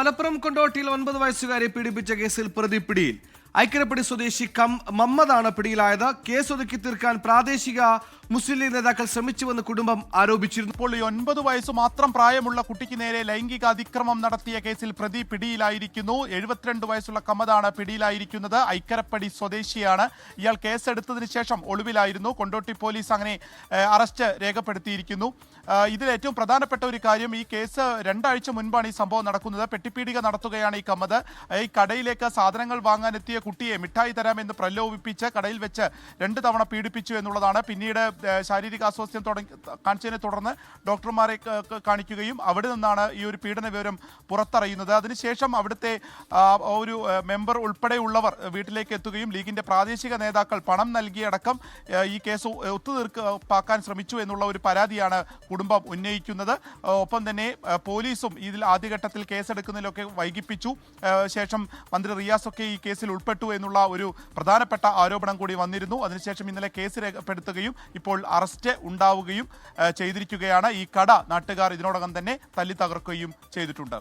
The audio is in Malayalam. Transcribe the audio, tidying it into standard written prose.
മലപ്പുറം കൊണ്ടോട്ടിയിൽ 9 വയസ്സുകാരെ പീഡിപ്പിച്ച കേസിൽ പ്രതി പിടിയിൽ. ഐക്കരപ്പടി സ്വദേശി മമ്മദാണ് പിടിയിലായത്. കേസ് ഒതുക്കി തീർക്കാൻ പ്രാദേശിക മുസ്ലിം ലീഗ് നേതാക്കൾ ശ്രമിച്ചുവെന്ന് കുടുംബം ആരോപിച്ചിരുന്നു. ഇപ്പോൾ 9 വയസ്സ് മാത്രം പ്രായമുള്ള കുട്ടിക്ക് നേരെ ലൈംഗിക അതിക്രമം നടത്തിയ കേസിൽ പ്രതി പിടിയിലായിരിക്കുന്നു. 72 വയസ്സുള്ള കമ്മദാണ് പിടിയിലായിരിക്കുന്നത്. ഐക്കരപ്പടി സ്വദേശിയാണ്. ഇയാൾ കേസെടുത്തതിന് ശേഷം ഒളിവിലായിരുന്നു. കൊണ്ടോട്ടി പോലീസ് അങ്ങനെ അറസ്റ്റ് രേഖപ്പെടുത്തിയിരിക്കുന്നു. ഇതിൽ ഏറ്റവും പ്രധാനപ്പെട്ട ഒരു കാര്യം, ഈ കേസ് 2 ആഴ്ച മുൻപാണ് ഈ സംഭവം നടക്കുന്നത്. പെട്ടിപ്പീടിക നടത്തുകയാണ് ഈ കമ്മദ്. ഈ കടയിലേക്ക് സാധനങ്ങൾ വാങ്ങാനെത്തിയ കുട്ടിയെ മിഠായി തരാമെന്ന് പ്രലോഭിപ്പിച്ച് കടയിൽ വെച്ച് 2 തവണ പീഡിപ്പിച്ചു എന്നുള്ളതാണ്. പിന്നീട് ശാരീരിക അസ്വാസ്ഥ്യം കാണിച്ചതിനെ തുടർന്ന് ഡോക്ടർമാരെ കാണിക്കുകയും അവിടെ നിന്നാണ് ഈ ഒരു പീഡന വിവരം പുറത്തറിയുന്നത്. അതിനുശേഷം അവിടുത്തെ ഒരു മെമ്പർ ഉൾപ്പെടെയുള്ളവർ വീട്ടിലേക്ക് എത്തുകയും ലീഗിന്റെ പ്രാദേശിക നേതാക്കൾ പണം നൽകിയടക്കം ഈ കേസ് ഒത്തുതീർപ്പാക്കാൻ ശ്രമിച്ചു എന്നുള്ള ഒരു പരാതിയാണ് കുടുംബം ഉന്നയിക്കുന്നത്. ഒപ്പം തന്നെ പോലീസും ഇതിൽ ആദ്യഘട്ടത്തിൽ കേസെടുക്കുന്നതിലൊക്കെ വൈകിപ്പിച്ചു. ശേഷം മന്ത്രി റിയാസൊക്കെ ഈ കേസിൽ ഉൾപ്പെട്ടു എന്നുള്ള ഒരു പ്രധാനപ്പെട്ട ആരോപണം കൂടി വന്നിരുന്നു. അതിനുശേഷം ഇന്നലെ കേസ് രേഖപ്പെടുത്തുകയും ഇപ്പോൾ അറസ്റ്റ് ഉണ്ടാവുകയും ചെയ്തിരിക്കുകയാണ്. ഈ കട നാട്ടുകാർ ഇതിനോടകം തന്നെ തല്ലി തകർക്കുകയും ചെയ്തിട്ടുണ്ട്.